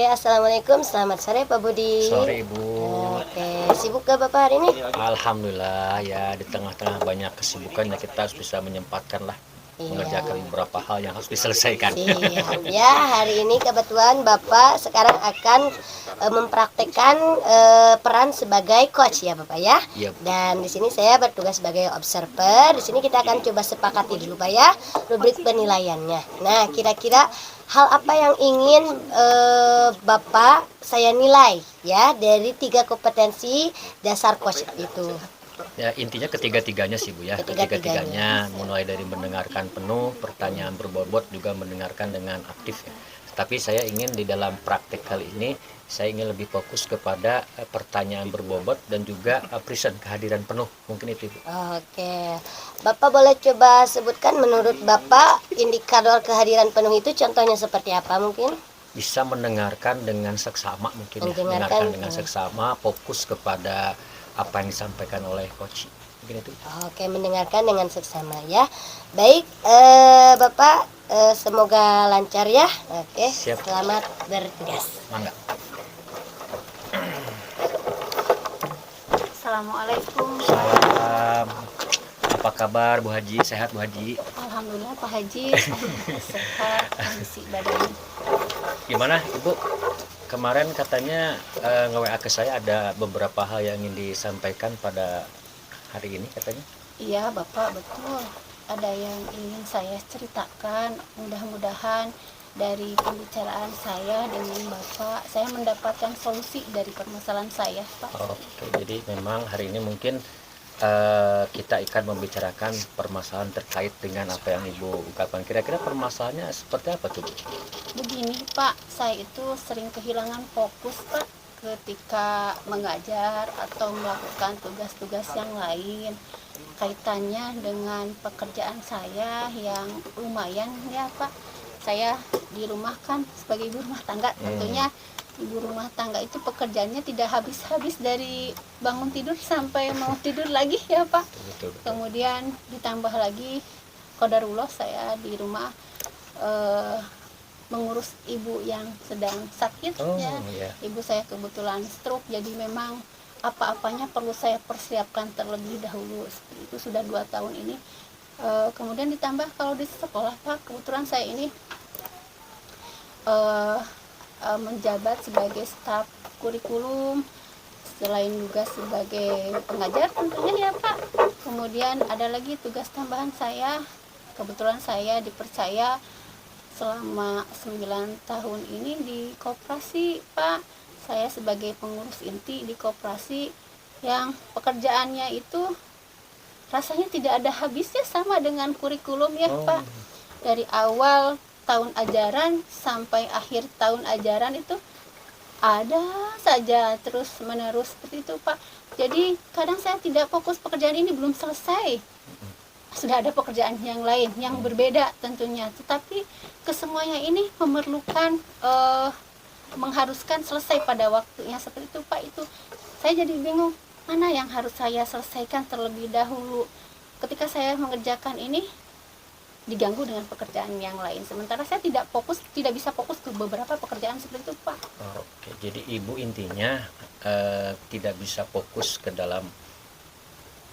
Assalamualaikum, selamat sore Pak Budi. Sore Ibu. Sibuk gak Bapak hari ini? Alhamdulillah ya, di tengah-tengah banyak kesibukan ya kita harus bisa menyempatkan lah mengerjakan beberapa hal yang harus diselesaikan. Siap. Ya, hari ini kebetulan Bapak sekarang akan mempraktekkan peran sebagai coach ya Bapak ya. Iya. Dan di sini saya bertugas sebagai observer. Di sini kita akan coba sepakati dulu Pak ya rubrik penilaiannya. Nah, kira-kira hal apa yang ingin Bapak saya nilai ya dari 3 kompetensi dasar coach itu? Ya intinya ketiga-tiganya sih Bu ya. Ketiga-tiganya mulai dari mendengarkan penuh, pertanyaan berbobot, juga mendengarkan dengan aktif ya. Tapi saya ingin di dalam praktek kali ini saya ingin lebih fokus kepada pertanyaan berbobot dan juga present, kehadiran penuh. Mungkin itu Bu. Oke, Bapak boleh coba sebutkan menurut Bapak indikator kehadiran penuh itu contohnya seperti apa mungkin? Bisa mendengarkan dengan seksama mungkin ya. Mendengarkan Dengan seksama, fokus kepada apa yang disampaikan oleh coach. Mungkin itu. Oke, mendengarkan dengan seksama ya. Baik, Bapak semoga lancar ya. Oke, Siap. selamat bertugas. Mangga. Assalamualaikum. Salam. Apa kabar Bu Haji? Sehat Bu Haji? Alhamdulillah Pak Haji sehat, kondisi badan. Gimana Ibu? Kemarin katanya nge-WA ke saya ada beberapa hal yang ingin disampaikan pada hari ini katanya. Iya Bapak, betul. Ada yang ingin saya ceritakan. Mudah-mudahan dari pembicaraan saya dengan Bapak, saya mendapatkan solusi dari permasalahan saya, Pak. Oke, jadi memang hari ini mungkin kita akan membicarakan permasalahan terkait dengan apa yang Ibu ungkapkan. Kira-kira permasalahannya seperti apa tuh? Begini Pak, saya itu sering kehilangan fokus Pak ketika mengajar atau melakukan tugas-tugas yang lain kaitannya dengan pekerjaan saya yang lumayan ya Pak. Saya di rumah kan sebagai ibu rumah tangga, tentunya ibu rumah tangga itu pekerjaannya tidak habis-habis dari bangun tidur sampai mau tidur lagi ya Pak. Betul. Kemudian ditambah lagi qadarullah saya di rumah mengurus ibu yang sedang sakit ya. Iya. Ibu saya kebetulan stroke, jadi memang apa-apanya perlu saya persiapkan terlebih dahulu. Seperti itu sudah 2 tahun ini. Kemudian ditambah kalau di sekolah Pak, kebetulan saya ini menjabat sebagai staf kurikulum, selain juga sebagai pengajar tentunya ya Pak. Kemudian ada lagi tugas tambahan saya, kebetulan saya dipercaya selama 9 tahun ini di koperasi Pak. Saya sebagai pengurus inti di koperasi yang pekerjaannya itu rasanya tidak ada habisnya, sama dengan kurikulum ya Pak. Dari awal tahun ajaran sampai akhir tahun ajaran itu ada saja terus menerus seperti itu Pak. Jadi kadang saya tidak fokus, pekerjaan ini belum selesai, sudah ada pekerjaan yang lain yang berbeda tentunya, tetapi kesemuanya ini memerlukan mengharuskan selesai pada waktunya seperti itu Pak. Itu saya jadi bingung mana yang harus saya selesaikan terlebih dahulu. Ketika saya mengerjakan ini diganggu dengan pekerjaan yang lain, sementara saya tidak bisa fokus ke beberapa pekerjaan seperti itu Pak. Oke, jadi Ibu intinya tidak bisa fokus ke dalam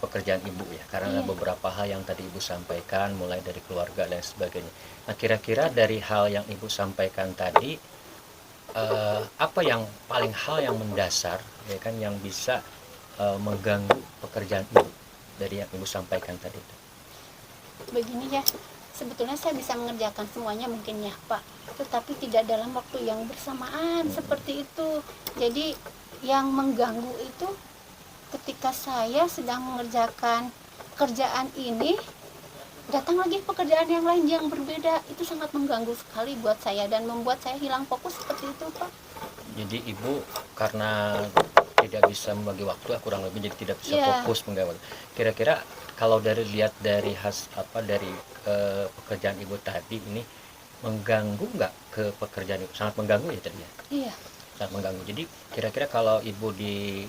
pekerjaan Ibu ya, karena ada beberapa hal yang tadi Ibu sampaikan, mulai dari keluarga dan sebagainya. Nah, kira-kira dari hal yang Ibu sampaikan tadi, apa yang paling hal yang mendasar ya kan yang bisa mengganggu pekerjaan Ibu dari yang Ibu sampaikan tadi itu? Begini ya, sebetulnya saya bisa mengerjakan semuanya mungkin ya Pak, tetapi tidak dalam waktu yang bersamaan seperti itu. Jadi yang mengganggu itu ketika saya sedang mengerjakan pekerjaan ini, datang lagi pekerjaan yang lain yang berbeda. Itu sangat mengganggu sekali buat saya dan membuat saya hilang fokus seperti itu Pak. Jadi Ibu karena tidak bisa membagi waktu, kurang lebih jadi tidak bisa fokus menggawe. Kira-kira kalau lihat dari pekerjaan Ibu tadi ini mengganggu nggak ke pekerjaan Ibu? Sangat mengganggu ya tadi ya? Iya. Sangat mengganggu. Jadi kira-kira kalau Ibu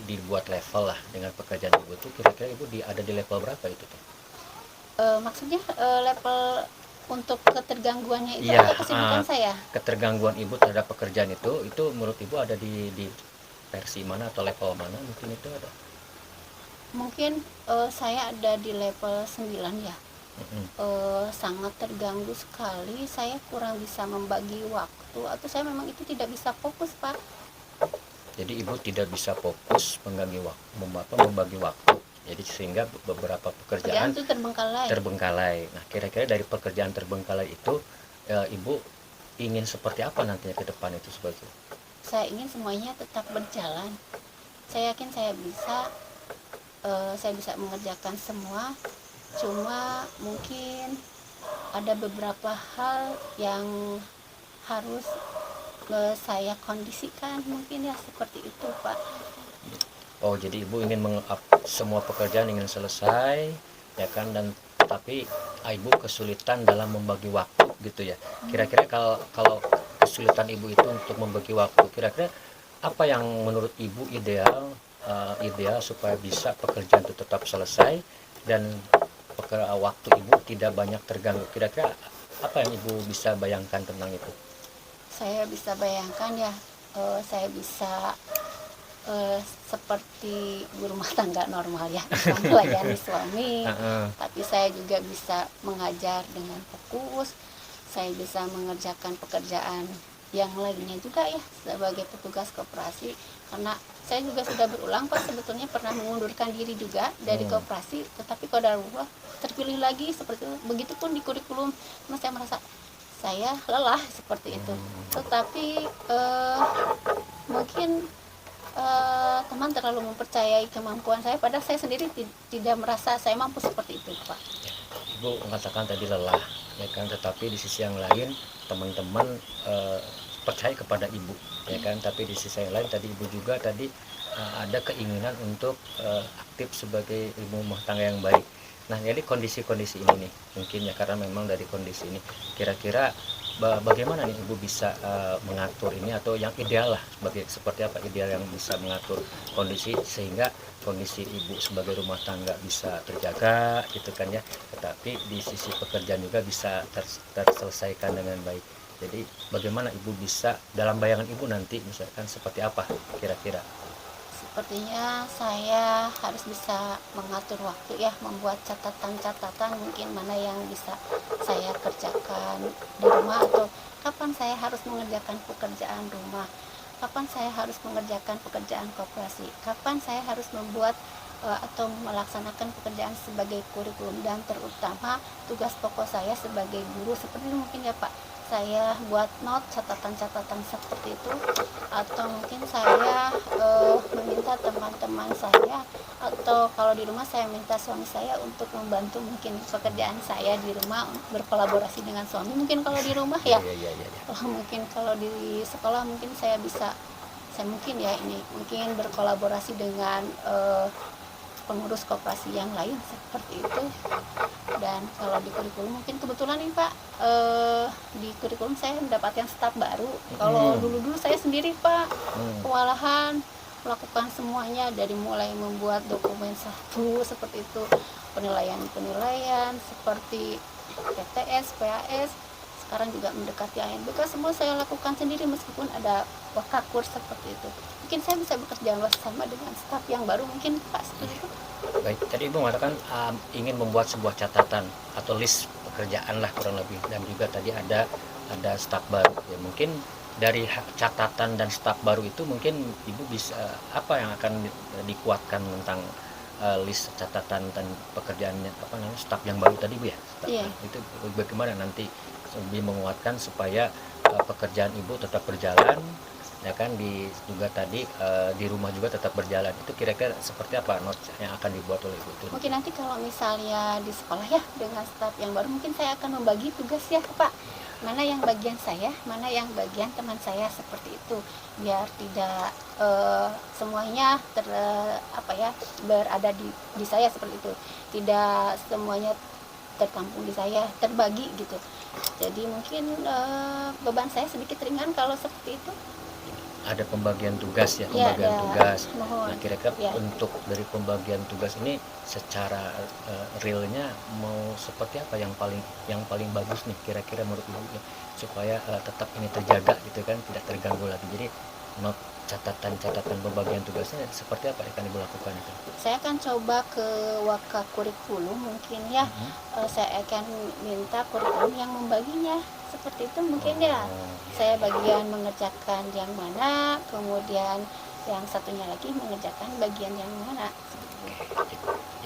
dibuat level lah dengan pekerjaan Ibu tuh, kira-kira Ibu ada di level berapa itu tuh? Maksudnya level untuk ketergangguannya itu Iya, atau kesibukan saya? ketergangguan ibu terhadap pekerjaan itu menurut ibu ada di versi mana atau level mana, mungkin itu ada. Mungkin saya ada di level 9 ya. Mm-mm. Sangat terganggu sekali, saya kurang bisa membagi waktu atau saya memang itu tidak bisa fokus, Pak. Jadi ibu tidak bisa fokus membagi waktu. Jadi sehingga beberapa Pekerjaan pekerjaan itu terbengkalai. terbengkalai. Nah, kira-kira dari pekerjaan terbengkalai itu ibu ingin seperti apa nantinya ke depan itu sebagai? Saya ingin semuanya tetap berjalan. Saya yakin saya bisa mengerjakan semua. Cuma mungkin ada beberapa hal yang harus saya kondisikan, mungkin ya seperti itu, Pak. Oh, jadi ibu ingin semua pekerjaan ingin selesai, ya kan, dan tapi ibu kesulitan dalam membagi waktu gitu ya. Kira-kira kalau kesulitan ibu itu untuk membagi waktu, kira-kira apa yang menurut ibu ideal supaya bisa pekerjaan itu tetap selesai dan waktu ibu tidak banyak terganggu. Kira-kira apa yang ibu bisa bayangkan tentang itu? Saya bisa bayangkan ya, saya bisa seperti ibu rumah tangga normal ya, bisa melayani suami, tapi saya juga bisa mengajar dengan fokus, saya bisa mengerjakan pekerjaan yang lainnya juga ya sebagai petugas koperasi, karena saya juga sudah berulang Pak, sebetulnya pernah mengundurkan diri juga dari koperasi, tetapi qadarullah terpilih lagi seperti itu. Begitupun di kurikulum, karena saya merasa saya lelah seperti itu, tetapi mungkin teman terlalu mempercayai kemampuan saya, padahal saya sendiri tidak merasa saya mampu seperti itu, Pak. Ibu mengatakan tadi lelah, ya kan, tetapi di sisi yang lain teman-teman percaya kepada ibu, ya kan, tapi di sisi yang lain tadi ibu juga tadi ada keinginan untuk aktif sebagai ibu rumah tangga yang baik. Nah, jadi kondisi-kondisi ini nih, mungkin ya karena memang dari kondisi ini, kira-kira bagaimana nih ibu bisa mengatur ini, atau yang ideal lah seperti apa ideal yang bisa mengatur kondisi sehingga kondisi ibu sebagai rumah tangga bisa terjaga gitu kan ya, tetapi di sisi pekerjaan juga bisa terselesaikan dengan baik. Jadi bagaimana ibu bisa dalam bayangan ibu nanti misalkan seperti apa kira-kira? Sepertinya saya harus bisa mengatur waktu ya, membuat catatan-catatan mungkin mana yang bisa saya kerjakan di rumah, atau kapan saya harus mengerjakan pekerjaan rumah, kapan saya harus mengerjakan pekerjaan koperasi, kapan saya harus membuat atau melaksanakan pekerjaan sebagai kurikulum, dan terutama tugas pokok saya sebagai guru seperti itu mungkin ya Pak. Saya buat note catatan-catatan seperti itu, atau mungkin saya meminta teman-teman saya, atau kalau di rumah saya minta suami saya untuk membantu mungkin pekerjaan saya di rumah, berkolaborasi dengan suami mungkin kalau di rumah ya. Mungkin kalau di sekolah mungkin saya mungkin ya ini mungkin berkolaborasi dengan pengurus koperasi yang lain seperti itu. Dan kalau di kurikulum mungkin kebetulan nih Pak, di kurikulum saya mendapatkan staf baru. Kalau dulu-dulu saya sendiri Pak, kewalahan melakukan semuanya, dari mulai membuat dokumen satu seperti itu, penilaian seperti PTS, PAS, sekarang juga mendekati ANBK, semua saya lakukan sendiri meskipun ada wakakur seperti itu. Mungkin saya bisa bekerja bersama dengan staf yang baru mungkin Pak, seperti itu. Baik, tadi ibu mengatakan ingin membuat sebuah catatan atau list pekerjaan lah kurang lebih, dan juga tadi ada staf baru ya, mungkin dari catatan dan staf baru itu mungkin ibu bisa apa yang akan dikuatkan tentang list catatan dan pekerjaannya staf yang baru tadi Bu ya, itu bagaimana nanti lebih menguatkan supaya pekerjaan ibu tetap berjalan ya kan, juga tadi di rumah juga tetap berjalan. Itu kira-kira seperti apa notes yang akan dibuat oleh ibu itu? Mungkin nanti kalau misalnya di sekolah ya dengan staf yang baru, mungkin saya akan membagi tugas ya Pak, mana yang bagian saya, mana yang bagian teman saya, seperti itu, biar tidak semuanya berada di saya seperti itu, tidak semuanya tertampung di saya, terbagi gitu. Jadi mungkin beban saya sedikit ringan kalau seperti itu. ada pembagian tugas ya, Ya, pembagian ya, tugas. mohon. Nah, kira-kira Ya. untuk dari pembagian tugas ini secara realnya mau seperti apa yang paling bagus nih kira-kira menurut Ibu ya, supaya tetap ini terjaga gitu kan, tidak terganggu lagi. Jadi mau catatan pembagian tugasnya seperti apa yang akan Ibu lakukan itu? Saya akan coba ke Waka Kurikulum mungkin ya. Mhm. Saya akan minta kurikulum yang membaginya seperti itu mungkin ya. Oh, Saya bagian mengerjakan yang mana, kemudian yang satunya lagi mengerjakan bagian yang mana.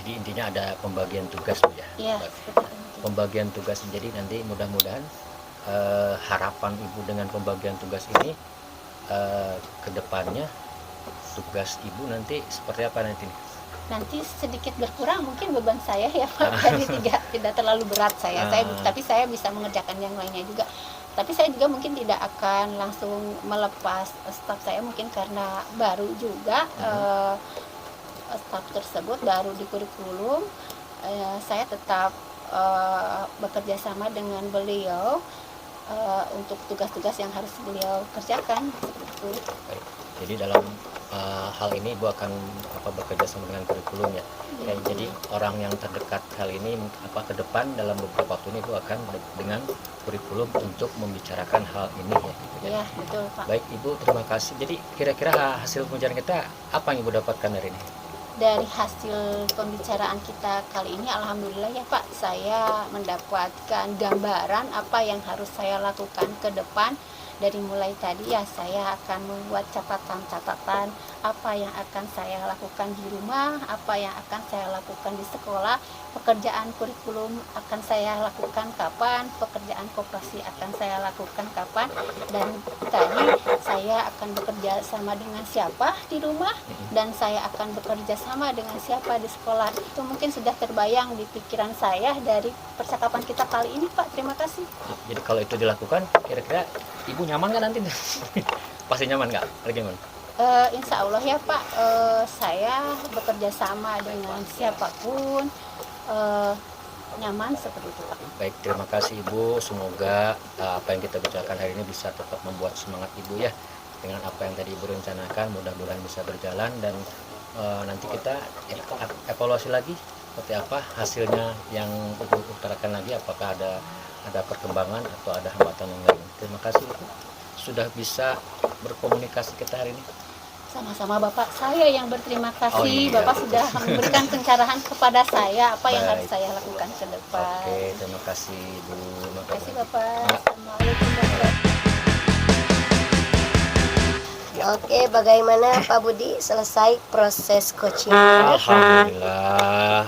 jadi intinya ada pembagian tugas Bu ya. Ya, seperti itu. Pembagian tugas, jadi nanti mudah-mudahan harapan Ibu dengan pembagian tugas ini ke depannya tugas Ibu nanti seperti apa nanti? Nanti sedikit berkurang mungkin beban saya ya Pak. Jadi tidak terlalu berat tapi saya bisa mengerjakan yang lainnya juga. Tapi saya juga mungkin tidak akan langsung melepas staf saya mungkin karena baru juga staf tersebut baru di kurikulum. Saya tetap bekerja sama dengan beliau untuk tugas-tugas yang harus beliau kerjakan seperti itu. Baik. Jadi dalam hal ini Ibu akan bekerja sama dengan kurikulum ya. Ya, jadi orang yang terdekat hal ini ke depan dalam beberapa waktu ini Ibu akan dengan kurikulum untuk membicarakan hal ini ya. Gitu, ya. Iya, betul Pak. Baik Ibu, terima kasih. Jadi kira-kira hasil pembicaraan kita apa yang Ibu dapatkan hari ini? Dari hasil pembicaraan kita kali ini alhamdulillah ya Pak, saya mendapatkan gambaran apa yang harus saya lakukan ke depan. Dari mulai tadi ya saya akan membuat catatan-catatan apa yang akan saya lakukan di rumah, apa yang akan saya lakukan di sekolah, pekerjaan kurikulum akan saya lakukan kapan, pekerjaan koperasi akan saya lakukan kapan, dan tadi saya akan bekerja sama dengan siapa di rumah dan saya akan bekerja sama dengan siapa di sekolah. Itu mungkin sudah terbayang di pikiran saya dari percakapan kita kali ini Pak. Terima kasih. Jadi kalau itu dilakukan, kira-kira Ibu nyaman nggak nanti? Pasti nyaman nggak? Bagaimana? Insya Allah ya Pak, saya bekerja sama dengan siapapun nyaman seperti itu Pak. Baik, terima kasih Ibu. Semoga apa yang kita bicarakan hari ini bisa tetap membuat semangat Ibu ya. Dengan apa yang tadi Ibu rencanakan, mudah-mudahan bisa berjalan dan nanti kita evaluasi lagi seperti apa hasilnya yang Ibu utarakan lagi, apakah ada perkembangan atau ada hambatan yang lain. Terima kasih Ibu sudah bisa berkomunikasi kita hari ini. Sama-sama Bapak, saya yang berterima kasih. Oh, iya, Bapak betul. sudah memberikan pencerahan kepada saya apa yang Baik. harus saya lakukan ke depan. Oke, terima kasih Ibu. Terima kasih Bapak. Nah, Assalamualaikum warahmatullahi. Oke, bagaimana Pak Budi selesai proses coaching? Alhamdulillah,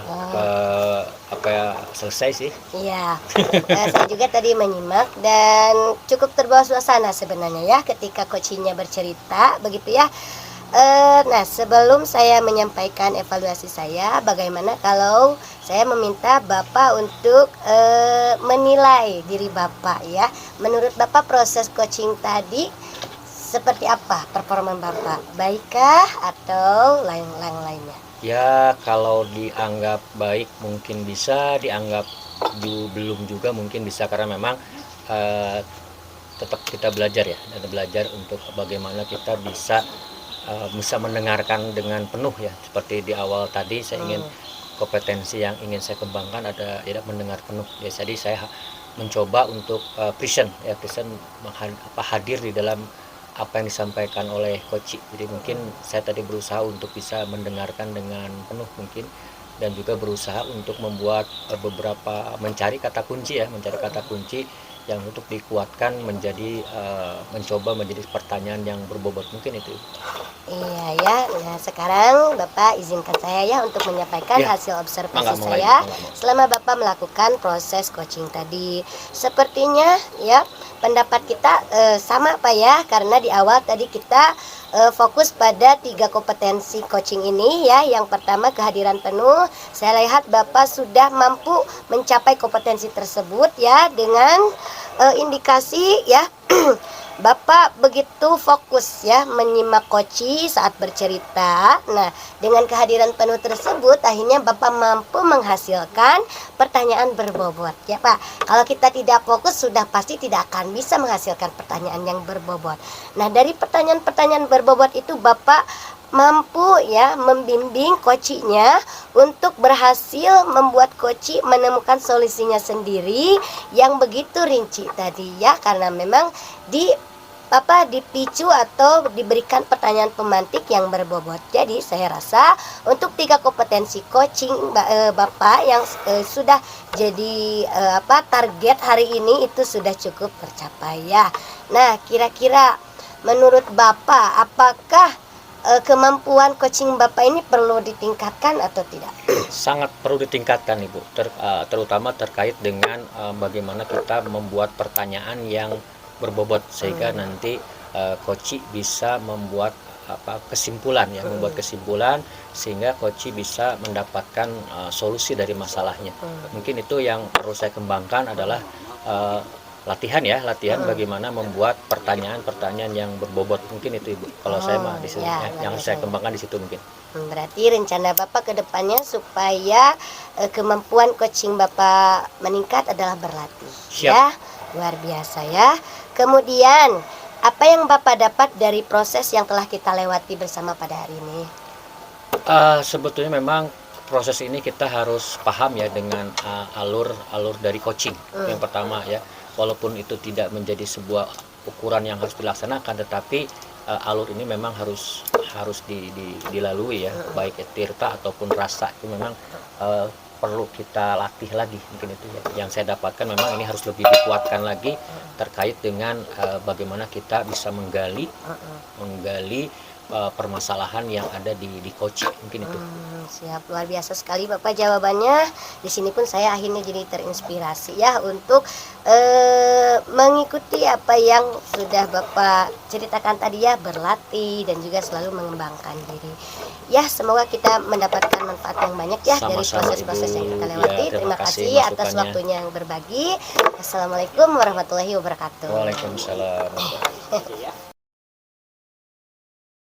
selesai sih. Iya, saya juga tadi menyimak dan cukup terbawa suasana sebenarnya ya ketika coachingnya bercerita begitu ya. Nah, sebelum saya menyampaikan evaluasi saya, bagaimana kalau saya meminta Bapak untuk menilai diri Bapak ya. Menurut Bapak proses coaching tadi seperti apa performa Bapak? Baikkah atau lainnya? Ya, kalau dianggap baik mungkin bisa, dianggap belum juga mungkin bisa, karena memang tetap kita belajar ya, dan belajar untuk bagaimana kita bisa mendengarkan dengan penuh ya. Seperti di awal tadi saya ingin kompetensi yang ingin saya kembangkan ada mendengar penuh. Ya, jadi saya mencoba untuk present hadir di dalam apa yang disampaikan oleh coach. Jadi mungkin saya tadi berusaha untuk bisa mendengarkan dengan penuh mungkin, dan juga berusaha untuk membuat mencari kata kunci yang untuk dikuatkan mencoba menjadi pertanyaan yang berbobot mungkin itu. Iya ya. Nah, sekarang Bapak izinkan saya ya untuk menyampaikan Ya. hasil observasi Mulai. saya selama Bapak melakukan proses coaching tadi. Sepertinya ya pendapat kita sama Pak ya, karena di awal tadi kita fokus pada 3 kompetensi coaching ini ya. Yang pertama kehadiran penuh. Saya lihat Bapak sudah mampu mencapai kompetensi tersebut ya dengan indikasi ya Bapak begitu fokus ya menyimak Koci saat bercerita. Nah, dengan kehadiran penuh tersebut akhirnya Bapak mampu menghasilkan pertanyaan berbobot ya Pak. Kalau kita tidak fokus sudah pasti tidak akan bisa menghasilkan pertanyaan yang berbobot. Nah, dari pertanyaan-pertanyaan berbobot itu Bapak mampu ya membimbing Kocinya untuk berhasil membuat Koci menemukan solusinya sendiri yang begitu rinci tadi ya, karena memang dipicu atau diberikan pertanyaan pemantik yang berbobot. Jadi saya rasa untuk 3 kompetensi coaching Bapak yang sudah jadi target hari ini itu sudah cukup tercapai ya. Nah, kira-kira menurut Bapak apakah kemampuan coaching Bapak ini perlu ditingkatkan atau tidak? Sangat perlu ditingkatkan Ibu, terutama terkait dengan bagaimana kita membuat pertanyaan yang berbobot sehingga nanti Koci bisa membuat kesimpulan ya, membuat kesimpulan sehingga Koci bisa mendapatkan solusi dari masalahnya. Mungkin itu yang perlu saya kembangkan adalah latihan bagaimana membuat pertanyaan-pertanyaan yang berbobot. Mungkin itu Ibu. Kalau saya mah di sini yang saya kembangkan di situ mungkin. Berarti rencana Bapak ke depannya supaya kemampuan coaching Bapak meningkat adalah berlatih. Siap. Ya. Luar biasa ya. Kemudian apa yang Bapak dapat dari proses yang telah kita lewati bersama pada hari ini? Sebetulnya memang proses ini kita harus paham ya dengan alur dari coaching. Yang pertama ya, walaupun itu tidak menjadi sebuah ukuran yang harus dilaksanakan, tetapi alur ini memang harus dilalui ya, baik tirta ataupun rasa itu memang perlu kita latih lagi. Mungkin itu ya yang saya dapatkan, memang ini harus lebih dikuatkan lagi terkait dengan bagaimana kita bisa menggali permasalahan yang ada di coaching. Mungkin itu. Siap, luar biasa sekali Bapak jawabannya. Di sini pun saya akhirnya jadi terinspirasi ya untuk mengikuti apa yang sudah Bapak ceritakan tadi ya, berlatih dan juga selalu mengembangkan diri. Ya, semoga kita mendapatkan manfaat yang banyak ya dari proses-proses yang kita lewati. Terima kasih atas waktunya yang berbagi. Assalamualaikum warahmatullahi wabarakatuh. Waalaikumsalam.